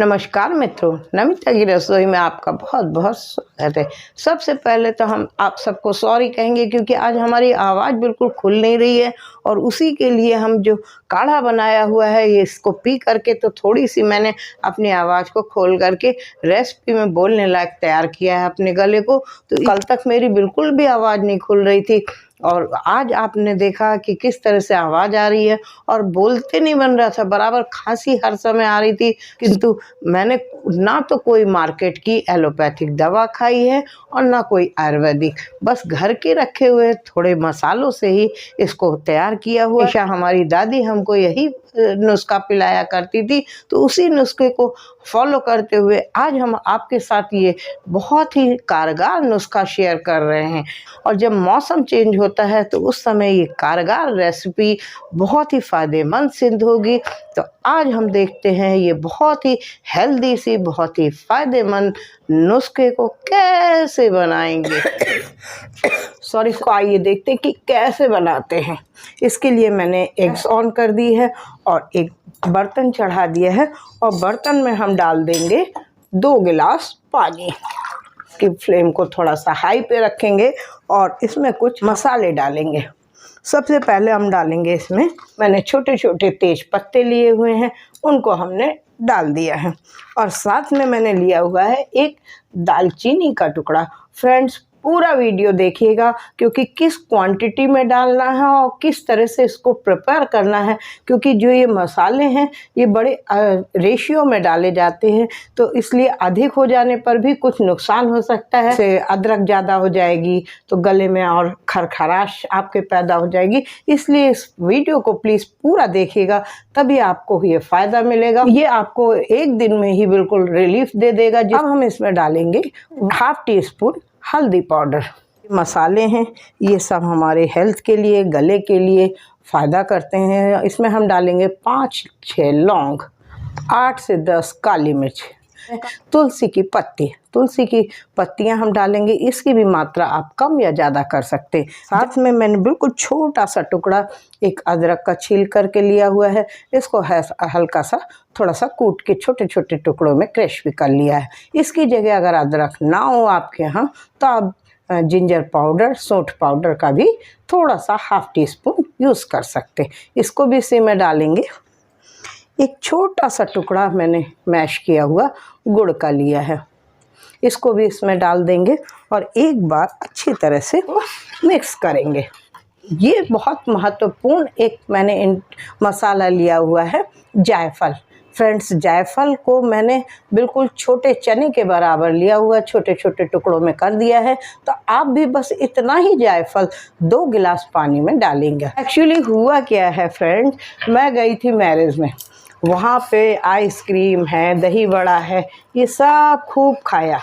नमस्कार मित्रों, नमिता की रसोई में आपका बहुत बहुत स्वागत है। सबसे पहले तो हम आप सबको सॉरी कहेंगे क्योंकि आज हमारी आवाज़ बिल्कुल खुल नहीं रही है और उसी के लिए हम जो काढ़ा बनाया हुआ है ये इसको पी करके तो थोड़ी सी मैंने अपनी आवाज़ को खोल करके रेसिपी में बोलने लायक तैयार किया है अपने गले को। तो कल तक मेरी बिल्कुल भी आवाज़ नहीं खुल रही थी और आज आपने देखा कि किस तरह से आवाज़ आ रही है और बोलते नहीं बन रहा था, बराबर खांसी हर समय आ रही थी। किंतु मैंने ना तो कोई मार्केट की एलोपैथिक दवा खाई है और ना कोई आयुर्वेदिक, बस घर के रखे हुए थोड़े मसालों से ही इसको तैयार किया हुआ। हमेशा हमारी दादी हमको यही नुस्खा पिलाया करती थी, तो उसी नुस्खे को फॉलो करते हुए आज हम आपके साथ ये बहुत ही कारगर नुस्खा शेयर कर रहे हैं। और जब मौसम चेंज होता है तो उस समय ये कारगर रेसिपी बहुत ही फ़ायदेमंद सिद्ध होगी। तो आज हम देखते हैं ये बहुत ही हेल्दी सी, बहुत ही फ़ायदेमंद नुस्खे को कैसे बनाएंगे। सॉरी, इसको आइए देखते हैं कि कैसे बनाते हैं। इसके लिए मैंने एग्स ऑन कर दी है और एक बर्तन चढ़ा दिया है और बर्तन में हम डाल देंगे 2 गिलास पानी। की फ्लेम को थोड़ा सा हाई पे रखेंगे और इसमें कुछ मसाले डालेंगे। सबसे पहले हम डालेंगे इसमें, मैंने छोटे छोटे तेज पत्ते लिए हुए हैं, उनको हमने डाल दिया है और साथ में मैंने लिया हुआ है एक दालचीनी का टुकड़ा। फ्रेंड्स, पूरा वीडियो देखिएगा क्योंकि किस क्वांटिटी में डालना है और किस तरह से इसको प्रिपेयर करना है, क्योंकि जो ये मसाले हैं ये बड़े रेशियो में डाले जाते हैं, तो इसलिए अधिक हो जाने पर भी कुछ नुकसान हो सकता है। से अदरक ज़्यादा हो जाएगी तो गले में और खरखराश आपके पैदा हो जाएगी, इसलिए इस वीडियो को प्लीज़ पूरा देखिएगा, तभी आपको ये फ़ायदा मिलेगा। ये आपको एक दिन में ही बिल्कुल रिलीफ दे देगा। अब हम इसमें डालेंगे 1/2 टीस्पून हल्दी पाउडर। मसाले हैं ये सब हमारे हेल्थ के लिए, गले के लिए फ़ायदा करते हैं। इसमें हम डालेंगे 5-6 लौंग, 8 से 10 काली मिर्च, तुलसी की पत्ती, तुलसी की पत्तियां हम डालेंगे। इसकी भी मात्रा आप कम या ज़्यादा कर सकते हैं। साथ में मैंने बिल्कुल छोटा सा टुकड़ा एक अदरक का छील करके लिया हुआ है, इसको हल्का सा थोड़ा सा कूट के छोटे छोटे टुकड़ों में क्रश भी कर लिया है। इसकी जगह अगर अदरक ना हो आपके यहाँ तो आप जिंजर पाउडर, सौंठ पाउडर का भी थोड़ा सा 1/2 टीस्पून यूज़ कर सकते हैं। इसको भी इसी में डालेंगे। एक छोटा सा टुकड़ा मैंने मैश किया हुआ गुड़ का लिया है, इसको भी इसमें डाल देंगे और एक बार अच्छी तरह से मिक्स करेंगे। ये बहुत महत्वपूर्ण एक मैंने मसाला लिया हुआ है जायफल। फ्रेंड्स, जायफल को मैंने बिल्कुल छोटे चने के बराबर लिया हुआ, छोटे छोटे टुकड़ों में कर दिया है। तो आप भी बस इतना ही जायफल 2 गिलास पानी में डालेंगे। एक्चुअली हुआ क्या है फ्रेंड्स, मैं गई थी मैरिज में, वहाँ पे आइसक्रीम है, दही बड़ा है, ये सब खूब खाया,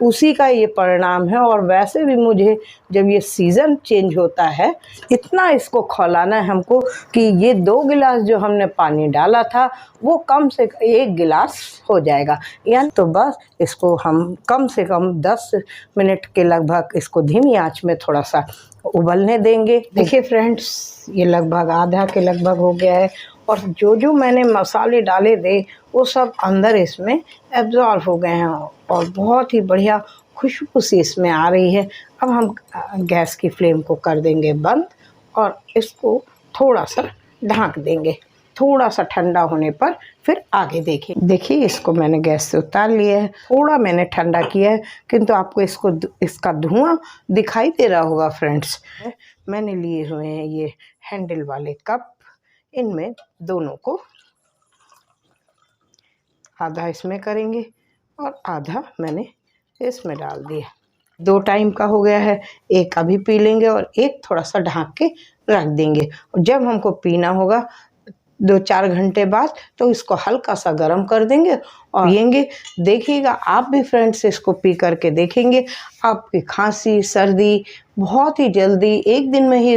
उसी का ये परिणाम है। और वैसे भी मुझे जब ये सीज़न चेंज होता है इतना इसको खौलाना है हमको कि ये 2 गिलास जो हमने पानी डाला था वो कम से 1 गिलास हो जाएगा। यानी तो बस इसको हम कम से कम 10 मिनट के लगभग इसको धीमी आंच में थोड़ा सा उबलने देंगे। देखिए फ्रेंड्स, ये लगभग आधा के लगभग हो गया है और जो जो मैंने मसाले डाले थे वो सब अंदर इसमें एब्जॉर्ब हो गए हैं और बहुत ही बढ़िया खुशबू सी इसमें आ रही है। अब हम गैस की फ्लेम को कर देंगे बंद और इसको थोड़ा सा ढक देंगे। थोड़ा सा ठंडा होने पर फिर आगे देखें। देखिए, इसको मैंने गैस से उतार लिया है, थोड़ा मैंने ठंडा किया है, किंतु आपको इसका धुआं दिखाई दे रहा होगा। फ्रेंड्स, मैंने लिए हुए हैं ये हैंडल वाले कप, इनमें दोनों को आधा इसमें करेंगे और आधा मैंने इसमें डाल दिया। 2 टाइम का हो गया है, एक अभी पी लेंगे और एक थोड़ा सा ढक के रख देंगे। और जब हमको पीना होगा 2-4 घंटे बाद तो इसको हल्का सा गर्म कर देंगे और पिएंगे। देखिएगा आप भी फ्रेंड्स, इसको पी करके देखेंगे आपकी खांसी सर्दी बहुत ही जल्दी एक दिन में ही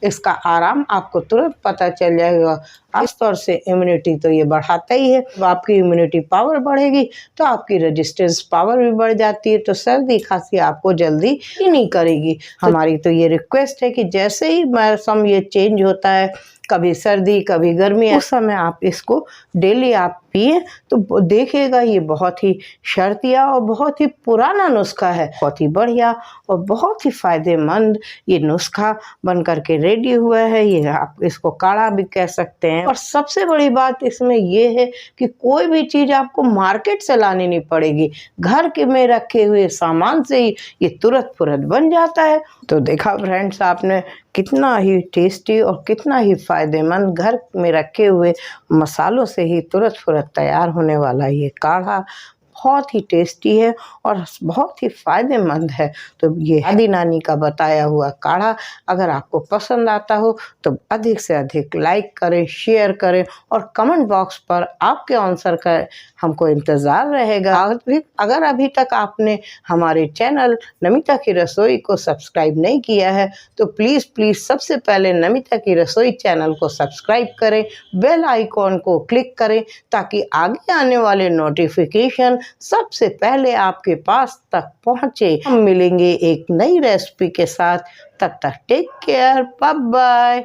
इसका आराम आपको तुरंत पता चल जाएगा। खास तौर से इम्यूनिटी तो ये बढ़ाता ही है। तो आपकी इम्यूनिटी पावर बढ़ेगी तो आपकी रेजिस्टेंस पावर भी बढ़ जाती है, तो सर्दी खांसी आपको जल्दी ही नहीं करेगी। हमारी तो ये रिक्वेस्ट है कि जैसे ही मौसम ये चेंज होता है, कभी सर्दी कभी गर्मी, उस समय आप इसको डेली आप पिए तो देखिएगा ये बहुत ही शर्तिया और बहुत ही पुराना नुस्खा है, बहुत ही बढ़िया और बहुत ही फ़ायदेमंद ये नुस्खा बन कर के रेडी हुआ है। ये आप इसको काढ़ा भी कह सकते हैं। और सबसे बड़ी बात इसमें ये है कि कोई भी चीज़ आपको मार्केट से लानी नहीं पड़ेगी, घर के में रखे हुए सामान से ही ये तुरंत बन जाता है। तो देखा फ्रेंड्स आपने कितना ही टेस्टी और कितना ही फ़ायदेमंद घर में रखे हुए मसालों से ही तुरंत तैयार होने वाला ये काढ़ा बहुत ही टेस्टी है और बहुत ही फ़ायदेमंद है। तो ये दादी नानी का बताया हुआ काढ़ा अगर आपको पसंद आता हो तो अधिक से अधिक लाइक करें, शेयर करें और कमेंट बॉक्स पर आपके आंसर का हमको इंतज़ार रहेगा। अगर अभी तक आपने हमारे चैनल नमिता की रसोई को सब्सक्राइब नहीं किया है तो प्लीज़ सबसे पहले नमिता की रसोई चैनल को सब्सक्राइब करें, बेल आइकॉन को क्लिक करें ताकि आगे आने वाले नोटिफिकेशन सबसे पहले आपके पास तक पहुंचे। हम मिलेंगे एक नई रेसिपी के साथ, तब तक टेक केयर, बाय बाय।